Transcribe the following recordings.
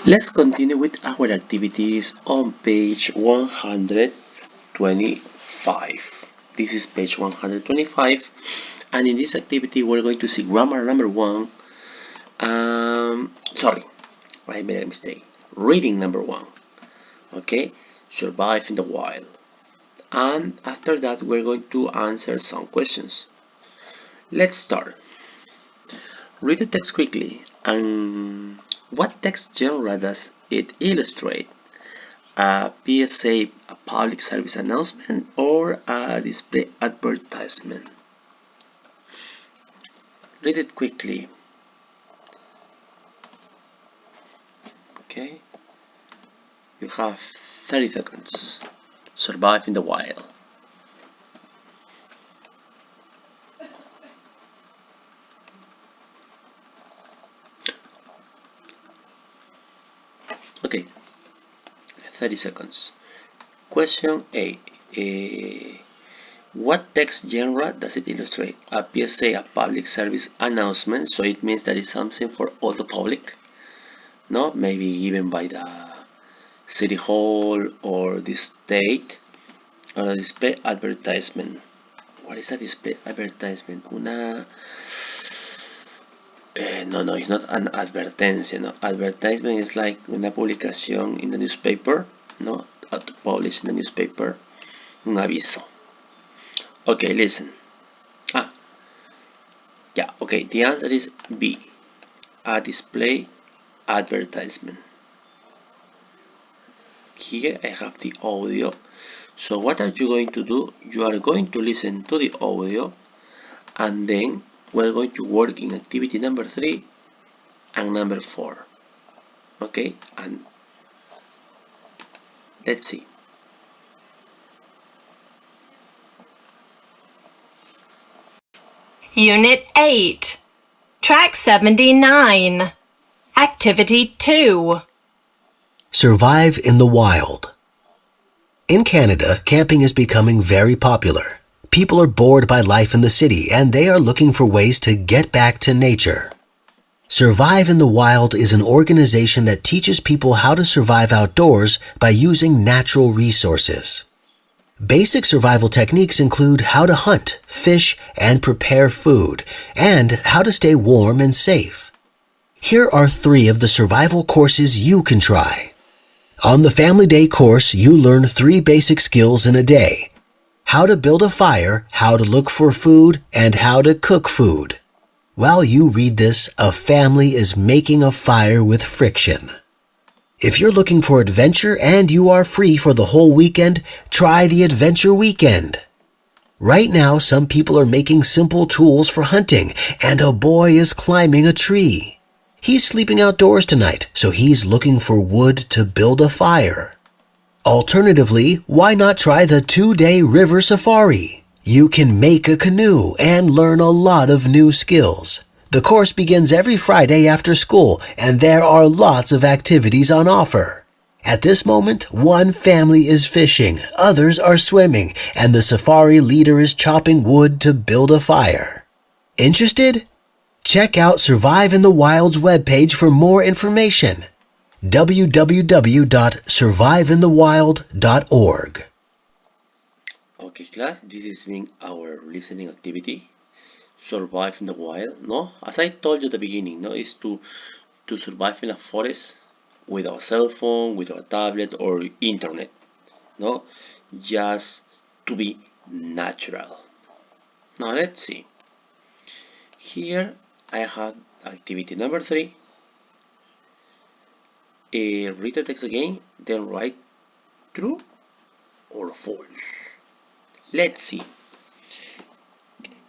Let's continue with our activities on page 125. This is page 125, and in this activity we're going to see grammar number one. Sorry, I made a mistake. Reading number one. Okay, survive in the wild. And after that we're going to answer some questions. Let's start. Read the text quickly. And what text genre does it illustrate? A PSA, a public service announcement, or a display advertisement? Read it quickly. Okay, you have 30 seconds. Survive in the wild. Okay, 30 seconds. Question A. What text genre does it illustrate? A PSA, a public service announcement, so it means that it's something for all the public, no? Maybe given by the city hall or the state, or a display advertisement. What is a display advertisement? No, it's not an advertencia, no. Advertisement is like una publicación in the newspaper, no? To publish in the newspaper, un aviso. Okay, listen. Yeah, okay, the answer is B, a display advertisement. Here I have the audio. So what are you going to do? You are going to listen to the audio, and then we're going to work in activity number 3 and number 4. Okay, and let's see. Unit 8, Track 79, Activity 2. Survive in the wild. In Canada, camping is becoming very popular. People are bored by life in the city and they are looking for ways to get back to nature. Survive in the Wild is an organization that teaches people how to survive outdoors by using natural resources. Basic survival techniques include how to hunt, fish, and prepare food, and how to stay warm and safe. Here are 3 of the survival courses you can try. On the Family Day course, you learn 3 basic skills in a day: how to build a fire, how to look for food, and how to cook food. While you read this, a family is making a fire with friction. If you're looking for adventure and you are free for the whole weekend, try the Adventure Weekend. Right now, some people are making simple tools for hunting, and a boy is climbing a tree. He's sleeping outdoors tonight, so he's looking for wood to build a fire. Alternatively, why not try the 2-day river safari? You can make a canoe and learn a lot of new skills. The course begins every Friday after school, and there are lots of activities on offer. At this moment, one family is fishing, others are swimming, and the safari leader is chopping wood to build a fire. Interested? Check out Survive in the Wild's webpage for more information. www.surviveinthewild.org. Okay, class, this is being our listening activity. Survive in the wild, no? As I told you at the beginning, no, is to survive in a forest without a cell phone, without a tablet or internet, no? Just to be natural. Now let's see. Here I have activity number 3. Read the text again, then write true or false. Let's see.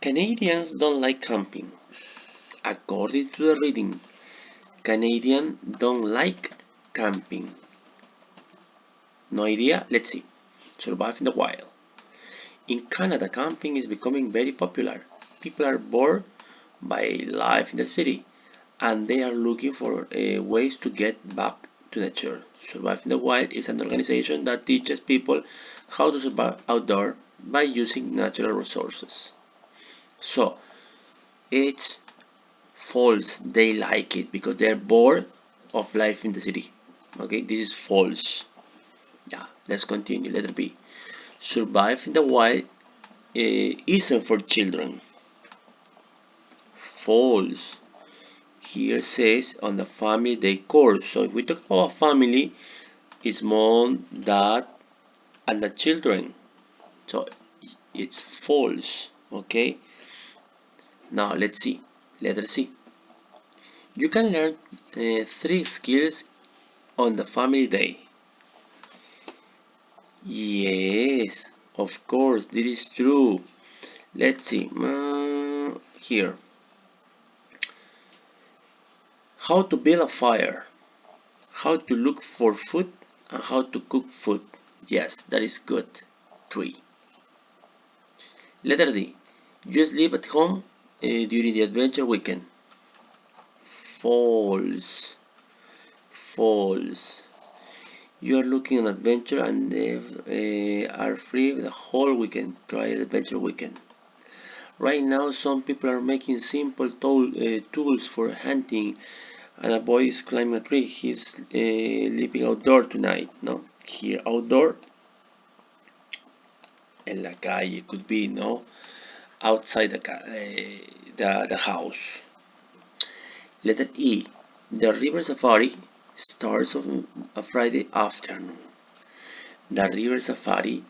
Canadians don't like camping. According to the reading, Canadians don't like camping. No idea? Let's see. Survive in the wild. In Canada, camping is becoming very popular. People are bored by life in the city and they are looking for ways to get back to nature. Survive in the Wild is an organization that teaches people how to survive outdoor by using natural resources. So it's false. They like it because they're bored of life in the city. Okay, this is false. Yeah, let's continue. Letter B. Survive in the wild isn't for children. False. Here says on the family day course. So if we talk about family, it's mom, dad, and the children. So it's false. Okay. Now let's see. Letter C. You can learn 3 skills on the family day. Yes, of course, this is true. Let's see. Here. How to build a fire. How to look for food and how to cook food. Yes, that is good. 3. Letter D. You sleep at home during the adventure weekend. False. False. You are looking at adventure and are free the whole weekend. Try adventure weekend. Right now, some people are making simple tools for hunting, and a boy is climbing a tree. He's living outdoor tonight. No, here outdoor, en la calle could be no outside the house. Letter E. The river safari starts on a Friday afternoon. The river safari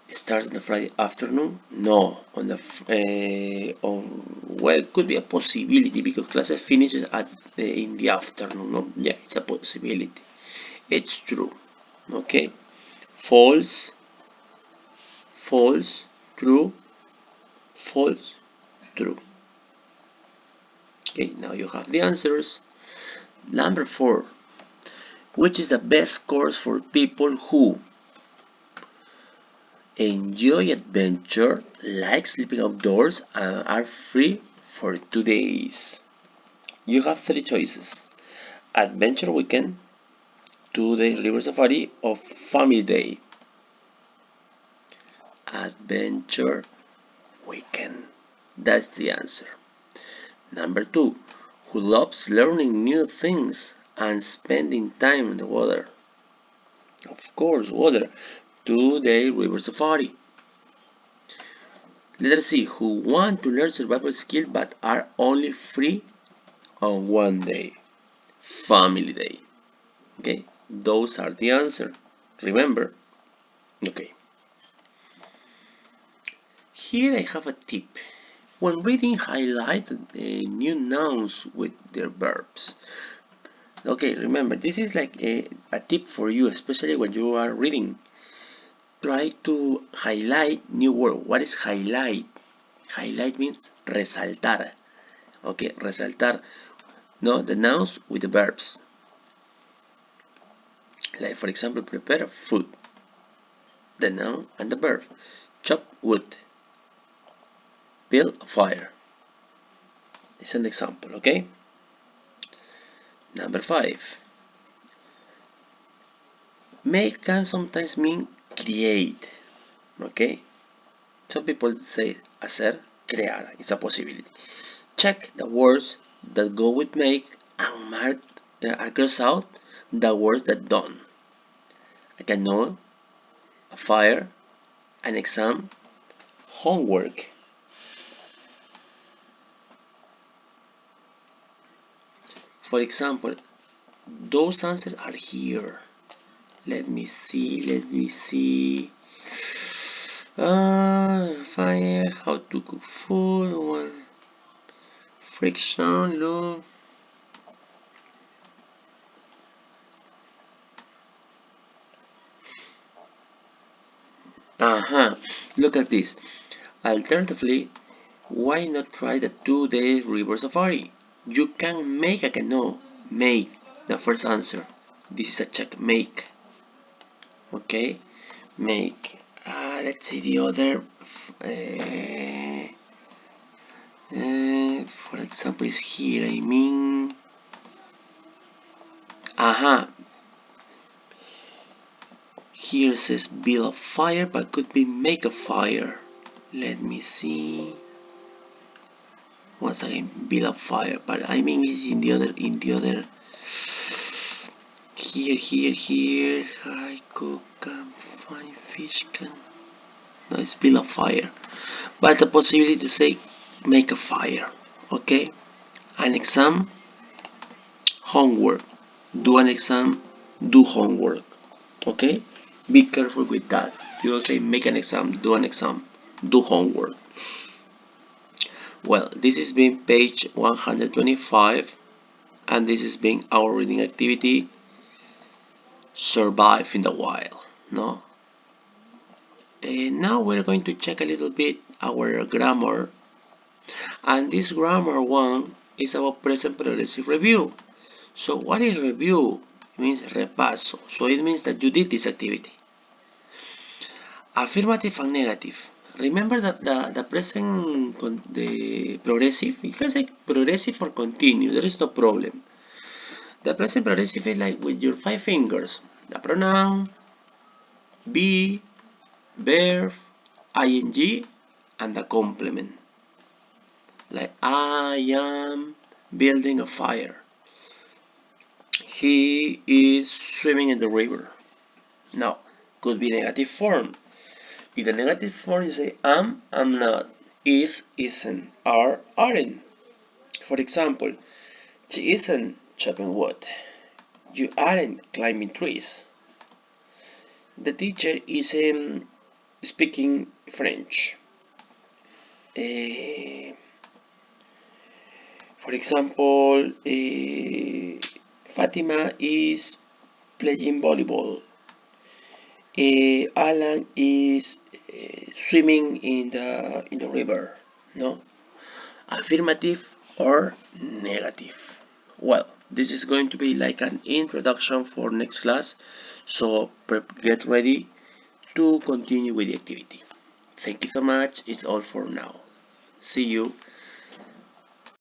starts on the Friday afternoon? No, on the well, it could be a possibility because classes finishes at in the afternoon. No, yeah, it's a possibility. It's true. Okay, false, false, true, false, true. Okay, now you have the answers. Number 4. Which is the best course for people who enjoy adventure, like sleeping outdoors, and are free for 2 days? You have 3 choices: adventure weekend, 2-day river safari, or family day. Adventure weekend. That's the answer. Number 2. Who loves learning new things and spending time in the water? Of course, water. 2-day river safari. Letter C. Who want to learn survival skills but are only free on 1 day. Family day. Okay, those are the answer. Remember. Okay. Here I have a tip. When reading, highlight new nouns with their verbs. Okay, remember, this is like a tip for you, especially when you are reading. Try to highlight new word. What is highlight? Highlight means resaltar. Okay, resaltar. No, the nouns with the verbs. Like for example, prepare food. The noun and the verb. Chop wood. Build a fire. It's an example, okay? Number 5. Make can sometimes mean create. Okay? Some people say hacer, crear. It's a possibility. Check the words that go with make and mark cross out the words that don't. Like a no, a fire, an exam, homework. For example, those answers are here. Let me see. Fire, how to cook food, one, friction, love. Look at this. Alternatively, why not try the 2-day river safari? You can make a canoe. Make the first answer. This is a check. Make. Okay, make. Let's see the other. For example, is here. I mean, here says build a fire, but could be make a fire. Let me see. Once again, build a fire, but I mean it's in the other. here. I cook, can find fish, can. No, it's build a fire. But the possibility to say make a fire. Okay? An exam, homework. Do an exam, do homework. Okay? Be careful with that. You don't say make an exam, do an exam, do homework. Well, this is being page 125, and this is being our reading activity, survive in the wild. No? Now we're going to check a little bit our grammar, and this grammar one is about present progressive review. So what is review? It means repaso. So it means that you did this activity. Affirmative and negative. Remember that the present, the progressive, you can say progressive or continue, there is no problem. The present progressive is like with your 5 fingers. The pronoun, be, verb, ing, and the complement. Like I am building a fire. He is swimming in the river. Now, could be negative form. In the negative form, you say am, not, is, isn't, are, aren't. For example, she isn't chopping wood. You aren't climbing trees. The teacher isn't speaking French. For example, Fatima is playing volleyball. Alan is swimming in the river. No, affirmative or negative. Well, this is going to be like an introduction for next class, so get ready to continue with the activity. Thank you so much. It's all for now. See you